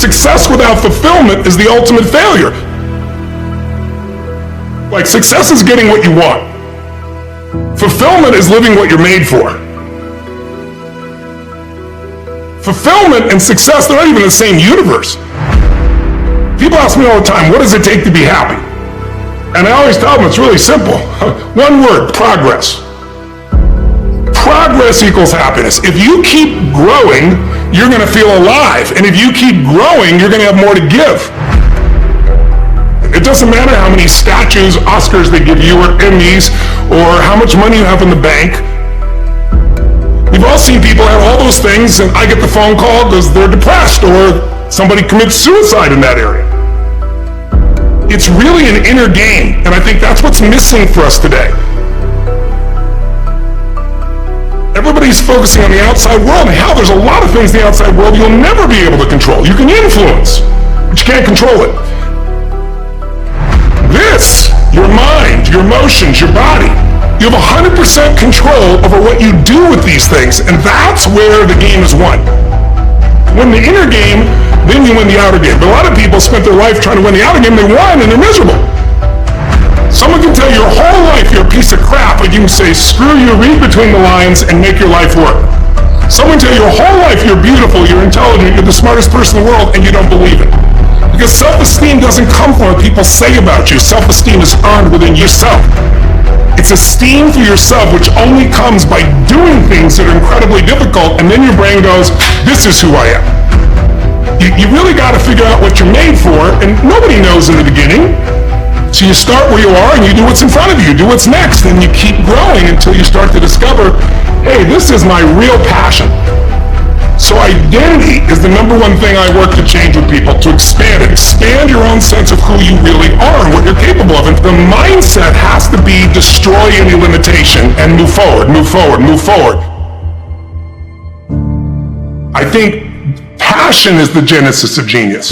Success without fulfillment is the ultimate failure. Like, success is getting what you want. Fulfillment is living what you're made for. Fulfillment and success, they're not even the same universe. People ask me all the time, what does it take to be happy? And I always tell them it's really simple. One word, progress. Progress equals happiness. If you keep growing, you're going to feel alive. And if you keep growing, you're going to have more to give. It doesn't matter how many statues, Oscars they give you, or Emmys, or how much money you have in the bank. We've all seen people have all those things, and I get the phone call because they're depressed, or somebody commits suicide in that area. It's really an inner game, and I think that's what's missing for us today. Everybody's focusing on the outside world, and how there's a lot of things in the outside world you'll never be able to control. You can influence, but you can't control it. This, your mind, your emotions, your body, you have 100% control over what you do with these things, and that's where the game is won. Win the inner game, then you win the outer game. But a lot of people spent their life trying to win the outer game, they won, and they're miserable. Someone can tell you your whole life you're a piece of crap, but you can say, screw you, read between the lines, and make your life work. Someone can tell you your whole life you're beautiful, you're intelligent, you're the smartest person in the world, and you don't believe it. Because self-esteem doesn't come from what people say about you. Self-esteem is earned within yourself. It's esteem for yourself, which only comes by doing things that are incredibly difficult, and then your brain goes, this is who I am. You really got to figure out what you're made for, and nobody knows in the beginning. So you start where you are, and you do what's in front of you, do what's next, and you keep growing until you start to discover, hey, this is my real passion. So identity is the number one thing I work to change with people, to expand it. Expand your own sense of who you really are and what you're capable of. And the mindset has to be destroy any limitation and move forward, move forward, move forward. I think passion is the genesis of genius.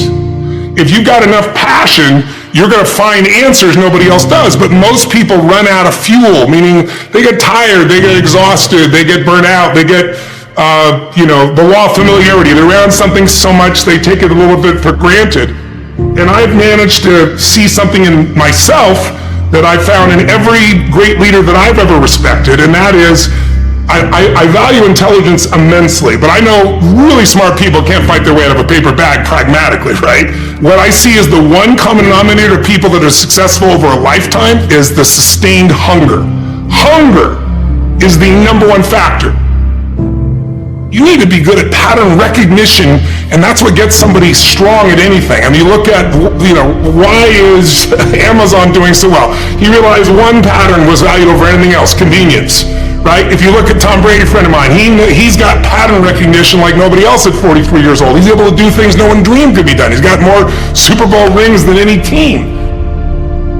If you've got enough passion, you're going to find answers nobody else does. But most people run out of fuel, meaning they get tired, they get exhausted, they get burnt out, they get the law of familiarity. They're around something so much they take it a little bit for granted. And I've managed to see something in myself that I found in every great leader that I've ever respected, and that is I value intelligence immensely, but I know really smart people can't fight their way out of a paper bag pragmatically, right? What I see as the one common denominator of people that are successful over a lifetime is the sustained hunger. Hunger is the number one factor. You need to be good at pattern recognition, and that's what gets somebody strong at anything. I mean, you look at, why is Amazon doing so well? He realized one pattern was valued over anything else, convenience, right? If you look at Tom Brady, a friend of mine, he's got pattern recognition like nobody else at 43 years old. He's able to do things no one dreamed could be done. He's got more Super Bowl rings than any team.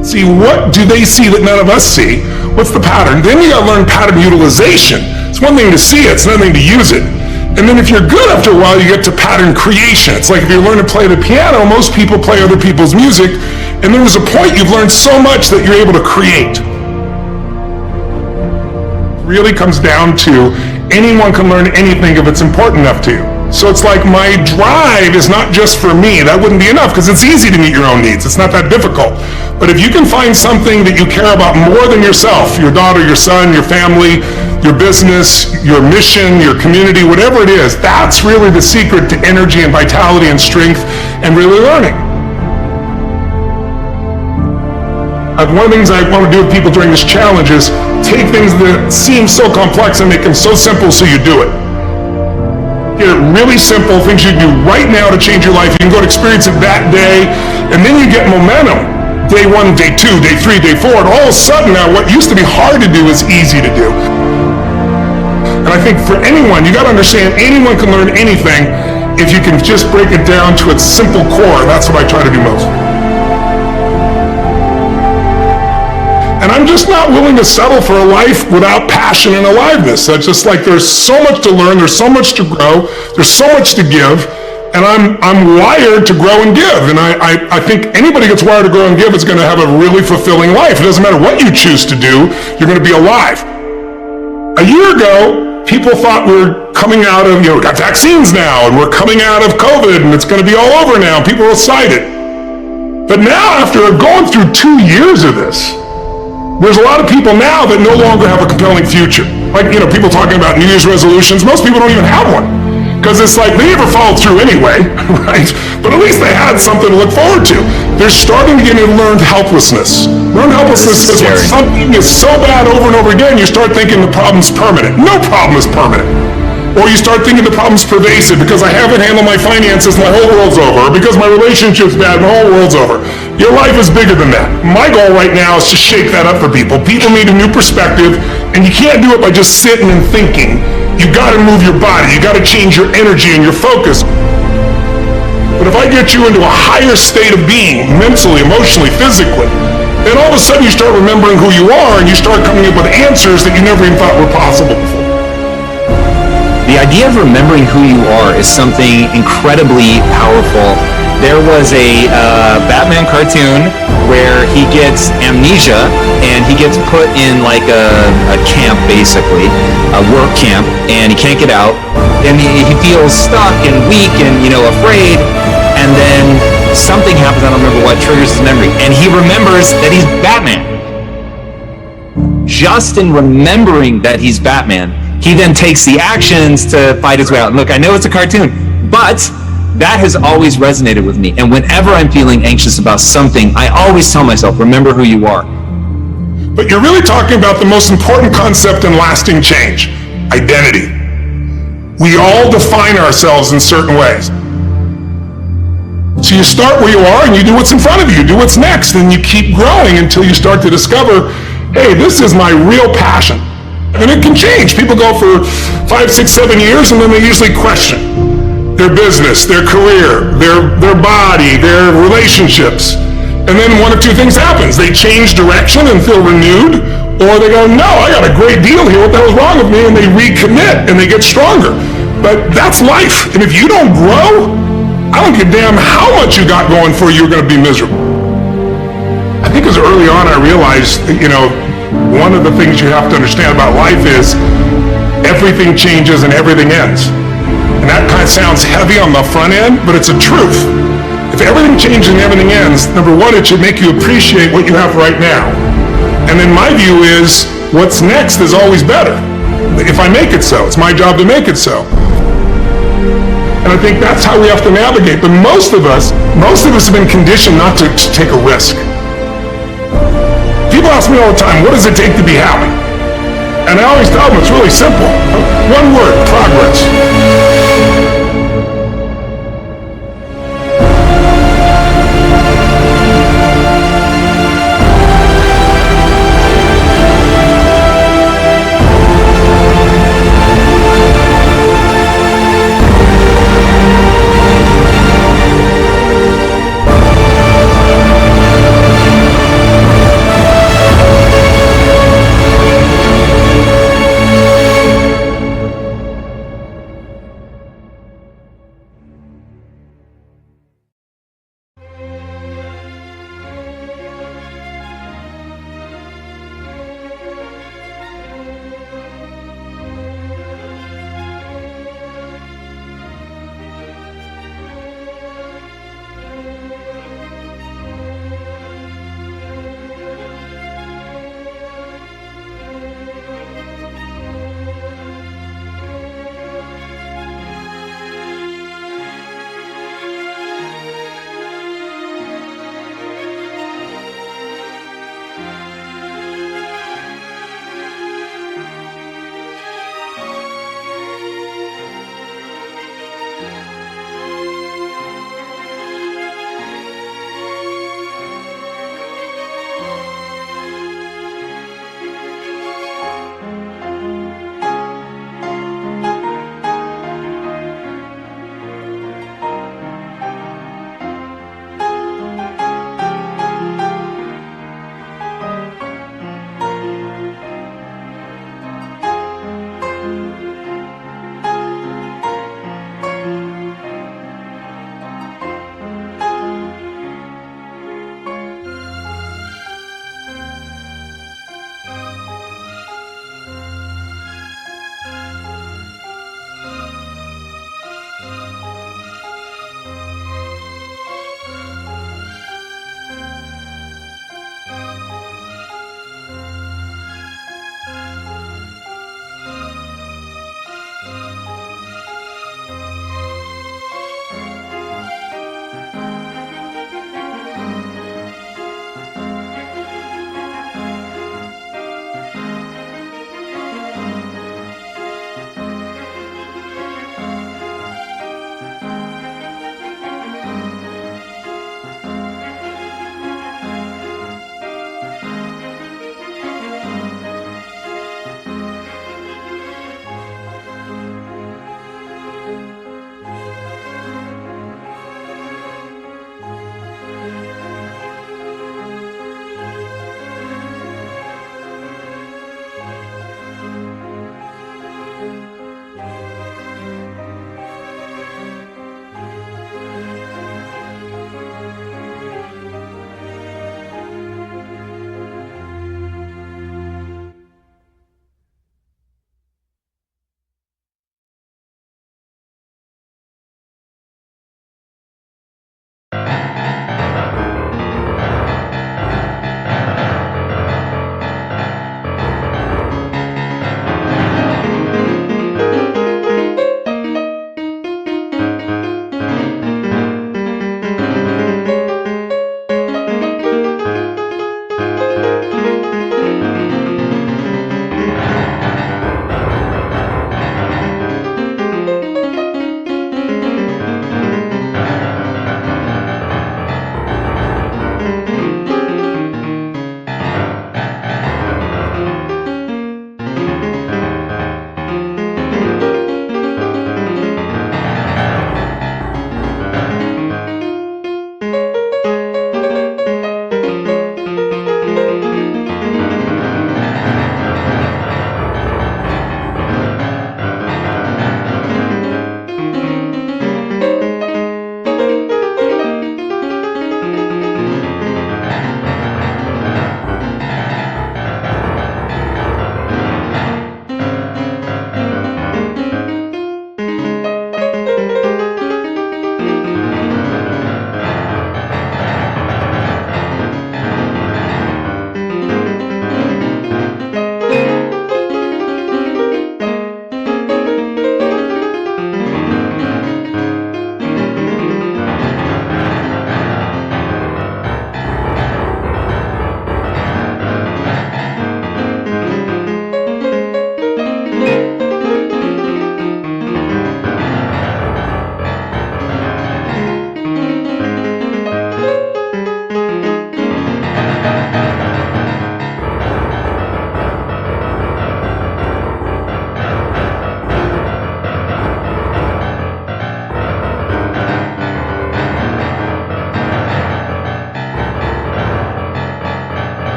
See, what do they see that none of us see? What's the pattern? Then you gotta learn pattern utilization. It's one thing to see it, it's another thing to use it. And then if you're good after a while, you get to pattern creation. It's like if you learn to play the piano, most people play other people's music, and then there's a point you've learned so much that you're able to create. It really comes down to anyone can learn anything if it's important enough to you. So it's like my drive is not just for me. That wouldn't be enough because it's easy to meet your own needs. It's not that difficult. But if you can find something that you care about more than yourself, your daughter, your son, your family, your business, your mission, your community, whatever it is, that's really the secret to energy and vitality and strength and really learning. One of the things I want to do with people during this challenge is take things that seem so complex and make them so simple so you do it. Get it really simple, things you can do right now to change your life. You can go to experience it that day, and then you get momentum. Day 1, day 2, day 3, day 4, and all of a sudden now what used to be hard to do is easy to do. And I think for anyone, you got to understand anyone can learn anything if you can just break it down to its simple core. That's what I try to do most. And I'm just not willing to settle for a life without passion and aliveness. That's just like there's so much to learn, there's so much to grow, there's so much to give, and I'm wired to grow and give. And I think anybody gets wired to grow and give is going to have a really fulfilling life. It doesn't matter what you choose to do, you're going to be alive. A year ago, people thought we were coming out of, we got vaccines now, and we're coming out of COVID, and it's going to be all over now. People are excited. But now, after going through 2 years of this, there's a lot of people now that no longer have a compelling future. Like, people talking about New Year's resolutions. Most people don't even have one. Because it's like, they never followed through anyway, right? But at least they had something to look forward to. They're starting to get into learned helplessness. Learned helplessness is when something is so bad over and over again, you start thinking the problem's permanent. No problem is permanent. Or you start thinking the problem's pervasive because I haven't handled my finances, my whole world's over. Or because my relationship's bad, my whole world's over. Your life is bigger than that. My goal right now is to shake that up for people. People need a new perspective, and you can't do it by just sitting and thinking. You gotta move your body. You gotta change your energy and your focus. But if I get you into a higher state of being, mentally, emotionally, physically, then all of a sudden you start remembering who you are and you start coming up with answers that you never even thought were possible before. The idea of remembering who you are is something incredibly powerful. There was a Batman cartoon where he gets amnesia and he gets put in like a camp, basically, a work camp, and he can't get out. And he feels stuck and weak and, afraid. And then something happens, I don't remember what, triggers his memory. And he remembers that he's Batman. Just in remembering that he's Batman, he then takes the actions to fight his way out. And look, I know it's a cartoon, but that has always resonated with me. And whenever I'm feeling anxious about something, I always tell myself, remember who you are. But you're really talking about the most important concept in lasting change, identity. We all define ourselves in certain ways. So you start where you are and you do what's in front of you, you do what's next, and you keep growing until you start to discover, hey, this is my real passion. And it can change. People go for 5, 6, 7 years and then they usually question their business, their career, their body, their relationships. And then one of two things happens. They change direction and feel renewed, or they go, no, I got a great deal here, what the hell's wrong with me? And they recommit and they get stronger. But that's life. And if you don't grow, I don't give a damn how much you got going for you, you're going to be miserable. I think as early on I realized, one of the things you have to understand about life is everything changes and everything ends. And that kind of sounds heavy on the front end, but it's a truth. If everything changes and everything ends, number one, it should make you appreciate what you have right now. And then my view is, what's next is always better. If I make it so, it's my job to make it so. And I think that's how we have to navigate. But most of us have been conditioned not to take a risk. People ask me all the time, what does it take to be happy? And I always tell them it's really simple. One word, progress.